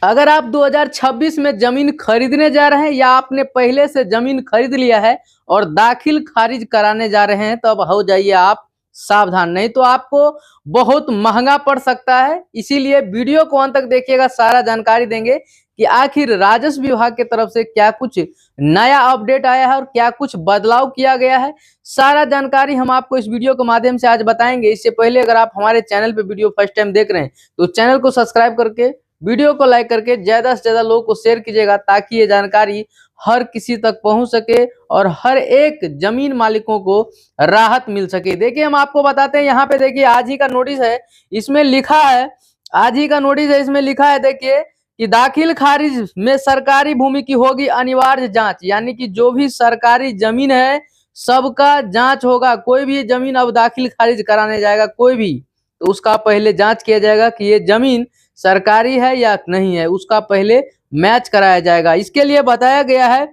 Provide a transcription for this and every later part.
अगर आप 2026 में जमीन खरीदने जा रहे हैं या आपने पहले से जमीन खरीद लिया है और दाखिल खारिज कराने जा रहे हैं तो अब हो जाइए आप सावधान, नहीं तो आपको बहुत महंगा पड़ सकता है। इसीलिए वीडियो को अंत तक देखिएगा, सारा जानकारी देंगे कि आखिर राजस्व विभाग की तरफ से क्या कुछ नया अपडेट आया है और क्या कुछ बदलाव किया गया है। सारा जानकारी हम आपको इस वीडियो के माध्यम से आज बताएंगे। इससे पहले अगर आप हमारे चैनल पे वीडियो फर्स्ट टाइम देख रहे हैं तो चैनल को सब्सक्राइब करके वीडियो को लाइक करके ज्यादा से ज्यादा लोगों को शेयर कीजिएगा, ताकि ये जानकारी हर किसी तक पहुंच सके और हर एक जमीन मालिकों को राहत मिल सके। देखिए हम आपको बताते हैं, यहाँ पे देखिए आज ही का नोटिस है, इसमें लिखा है, आज ही का नोटिस है, इसमें लिखा है देखिए कि दाखिल खारिज में सरकारी भूमि की होगी अनिवार्य जांच, यानी कि जो भी सरकारी जमीन है सबका जांच होगा। कोई भी जमीन अब दाखिल खारिज कराने जाएगा कोई भी, तो उसका पहले जांच किया जाएगा कि ये जमीन सरकारी है या नहीं है, उसका पहले मैच कराया जाएगा। इसके लिए बताया गया है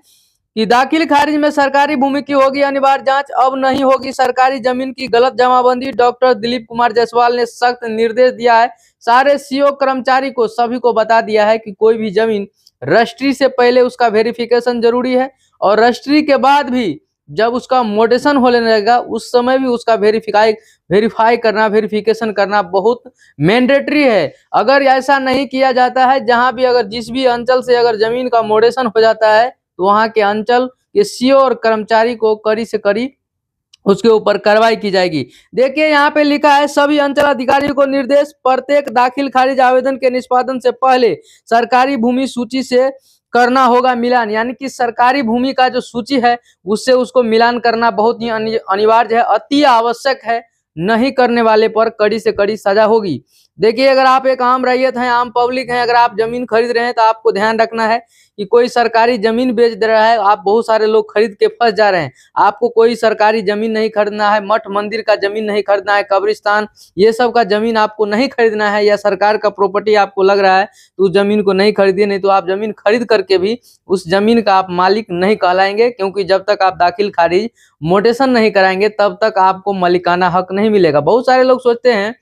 कि दाखिल खारिज में सरकारी भूमि की होगी अनिवार्य जांच, अब नहीं होगी सरकारी जमीन की गलत जमाबंदी। डॉक्टर दिलीप कुमार जायसवाल ने सख्त निर्देश दिया है, सारे सीओ कर्मचारी को सभी को बता दिया है कि कोई भी जमीन रजिस्ट्री से पहले उसका वेरिफिकेशन जरूरी है और रजिस्ट्री के बाद भी जब उसका मोडेशन होने लगेगा उस समय भी उसका वेरिफिकेशन करना बहुत मैंडेटरी है। अगर ऐसा नहीं किया जाता है, जहां भी अगर जिस भी अंचल से अगर जमीन का मोडेशन हो जाता है तो वहां के अंचल के सीओ और कर्मचारी को कड़ी से कड़ी उसके ऊपर कार्रवाई की जाएगी। देखिए यहाँ पे लिखा है, सभी अंचल अधिकारियों को निर्देश, प्रत्येक दाखिल खारिज आवेदन के निष्पादन से पहले सरकारी भूमि सूची से करना होगा मिलान, यानी कि सरकारी भूमि का जो सूची है उससे उसको मिलान करना बहुत ही अनिवार्य है, अति आवश्यक है। नहीं करने वाले पर कड़ी से कड़ी सजा होगी। देखिए अगर आप एक आम रैयत हैं, आम पब्लिक हैं, अगर आप जमीन खरीद रहे हैं तो आपको ध्यान रखना है कि कोई सरकारी जमीन बेच दे रहा है, आप बहुत सारे लोग खरीद के फंस जा रहे हैं। आपको कोई सरकारी जमीन नहीं खरीदना है, मठ मंदिर का जमीन नहीं खरीदना है, कब्रिस्तान ये सब का जमीन आपको नहीं खरीदना है, या सरकार का प्रॉपर्टी आपको लग रहा है तो उस जमीन को नहीं खरीदिए, नहीं तो आप जमीन खरीद करके भी उस जमीन का आप मालिक नहीं कहलाएंगे, क्योंकि जब तक आप दाखिल खारिज मोटेशन नहीं कराएंगे तब तक आपको मालिकाना हक नहीं मिलेगा। बहुत सारे लोग सोचते हैं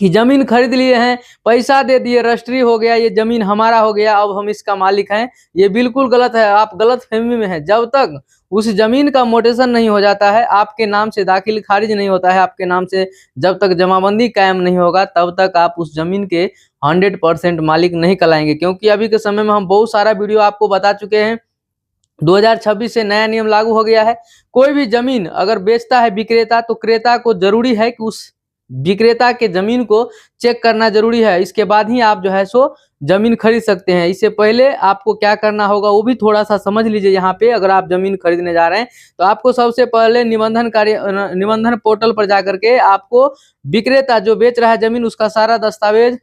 कि जमीन खरीद लिए हैं, पैसा दे दिए, रजिस्ट्री हो गया, ये जमीन हमारा हो गया, अब हम इसका मालिक हैं। ये बिल्कुल गलत है, आप गलत फहमी में हैं। जब तक उस जमीन का मोटेशन नहीं हो जाता है, आपके नाम से दाखिल खारिज नहीं होता है, आपके नाम से जब तक जमाबंदी कायम नहीं होगा तब तक आप उस जमीन के 100% मालिक नहीं कहलाएंगे। क्योंकि अभी के समय में हम बहुत सारा वीडियो आपको बता चुके हैं, 2026 से नया नियम लागू हो गया है। कोई भी जमीन अगर बेचता है विक्रेता, तो क्रेता को जरूरी है कि उस विक्रेता के जमीन को चेक करना जरूरी है, इसके बाद ही आप जो है सो जमीन खरीद सकते हैं। इससे पहले आपको क्या करना होगा वो भी थोड़ा सा समझ लीजिए। यहाँ पे अगर आप जमीन खरीदने जा रहे हैं तो आपको सबसे पहले निबंधन पोर्टल पर जाकर के आपको विक्रेता जो बेच रहा है जमीन उसका सारा दस्तावेज,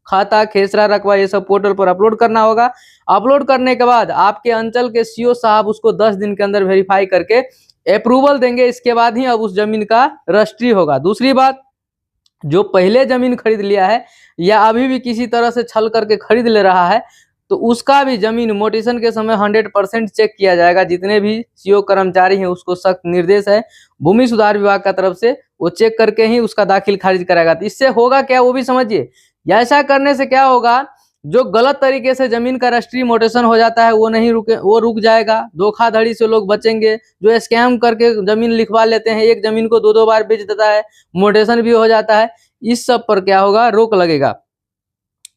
खाता, खेसरा, रकबा ये सब पोर्टल पर अपलोड करना होगा। अपलोड करने के बाद आपके अंचल के सीओ साहब उसको 10 दिन के अंदर वेरीफाई करके अप्रूवल देंगे, इसके बाद ही अब उस जमीन का रजिस्ट्री होगा। दूसरी बात, जो पहले जमीन खरीद लिया है या अभी भी किसी तरह से छल करके खरीद ले रहा है तो उसका भी जमीन मोटेशन के समय 100% चेक किया जाएगा। जितने भी सीओ कर्मचारी हैं उसको सख्त निर्देश है भूमि सुधार विभाग का तरफ से, वो चेक करके ही उसका दाखिल खारिज कराएगा। तो इससे होगा क्या वो भी समझिए। ऐसा करने से क्या होगा, जो गलत तरीके से जमीन का रजिस्ट्री मोटेशन हो जाता है वो रुक जाएगा। धोखाधड़ी से लोग बचेंगे। जो स्कैम करके जमीन लिखवा लेते हैं, एक जमीन को 2-2 बार बेच देता है, मोटेशन भी हो जाता है, इस सब पर क्या होगा, रोक लगेगा।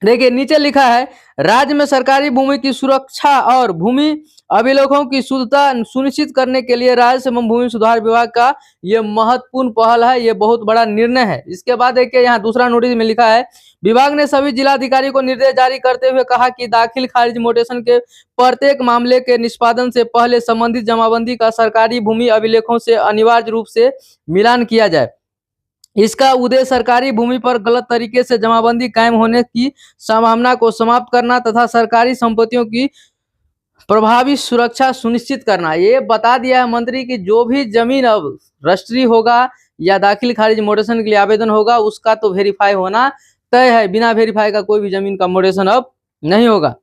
देखिए नीचे लिखा है, राज्य में सरकारी भूमि की सुरक्षा और भूमि अभिलेखों की शुद्धता सुनिश्चित करने के लिए राज्य एवं भूमि सुधार विभाग का ये महत्वपूर्ण पहल है, ये बहुत बड़ा निर्णय है। इसके बाद देखिए यहाँ दूसरा नोटिस में लिखा है, विभाग ने सभी जिलाधिकारी को निर्देश जारी करते हुए कहा कि दाखिल खारिज मोटेशन के प्रत्येक मामले के निष्पादन से पहले संबंधित जमाबंदी का सरकारी भूमि अभिलेखों से अनिवार्य रूप से मिलान किया जाए। इसका उद्देश्य सरकारी भूमि पर गलत तरीके से जमाबंदी कायम होने की संभावना को समाप्त करना तथा सरकारी संपत्तियों की प्रभावी सुरक्षा सुनिश्चित करना। ये बता दिया है मंत्री की जो भी जमीन अब रजिस्ट्री होगा या दाखिल खारिज मोटेशन के लिए आवेदन होगा उसका तो वेरीफाई होना तय है, बिना वेरीफाई का कोई भी जमीन का मोटेशन अब नहीं होगा।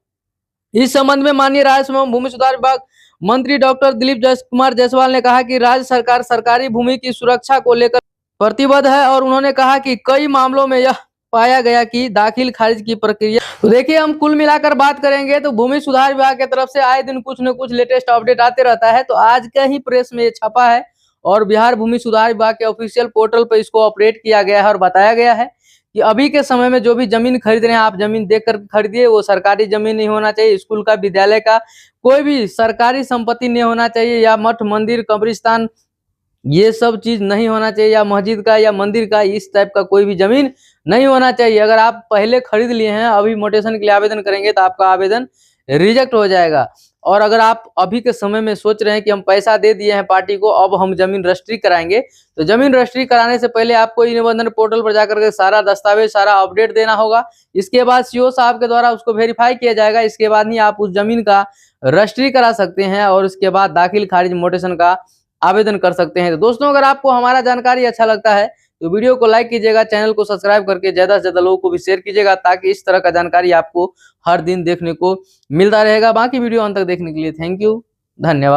इस संबंध में माननीय राज्य एवं भूमि सुधार विभाग मंत्री डॉक्टर दिलीप कुमार जायसवाल ने कहा कि राज्य सरकार सरकारी भूमि की सुरक्षा को लेकर प्रतिबद्ध है और उन्होंने कहा कि कई मामलों में यह पाया गया कि दाखिल खारिज की प्रक्रिया। तो देखिए, हम कुल मिलाकर बात करेंगे तो भूमि सुधार विभाग की तरफ से आए दिन कुछ न कुछ लेटेस्ट अपडेट आते रहता है। तो आज का ही प्रेस में ये छपा है और बिहार भूमि सुधार विभाग के ऑफिशियल पोर्टल पर इसको अपडेट किया गया है और बताया गया है कि अभी के समय में जो भी जमीन खरीद रहे हैं, आप जमीन देखकर खरीदिए। वो सरकारी जमीन नहीं होना चाहिए, स्कूल का, विद्यालय का, कोई भी सरकारी संपत्ति नहीं होना चाहिए, या मठ मंदिर कब्रिस्तान ये सब चीज नहीं होना चाहिए, या मस्जिद का या मंदिर का इस टाइप का कोई भी जमीन नहीं होना चाहिए। अगर आप पहले खरीद लिए हैं, अभी म्यूटेशन के लिए आवेदन करेंगे तो आपका आवेदन रिजेक्ट हो जाएगा। और अगर आप अभी के समय में सोच रहे हैं कि हम पैसा दे दिए हैं पार्टी को, अब हम जमीन रजिस्ट्री कराएंगे, तो जमीन रजिस्ट्री कराने से पहले आपको ई निबंधन पोर्टल पर जाकर के सारा दस्तावेज, सारा अपडेट देना होगा। इसके बाद सीओ साहब के द्वारा उसको वेरीफाई किया जाएगा। इसके बाद ही आप उस जमीन का रजिस्ट्री करा सकते हैं और उसके बाद दाखिल खारिज म्यूटेशन का आवेदन कर सकते हैं। तो दोस्तों, अगर आपको हमारा जानकारी अच्छा लगता है तो वीडियो को लाइक कीजिएगा, चैनल को सब्सक्राइब करके ज्यादा से ज्यादा लोगों को भी शेयर कीजिएगा, ताकि इस तरह का जानकारी आपको हर दिन देखने को मिलता रहेगा। बाकी वीडियो अंत तक देखने के लिए थैंक यू, धन्यवाद।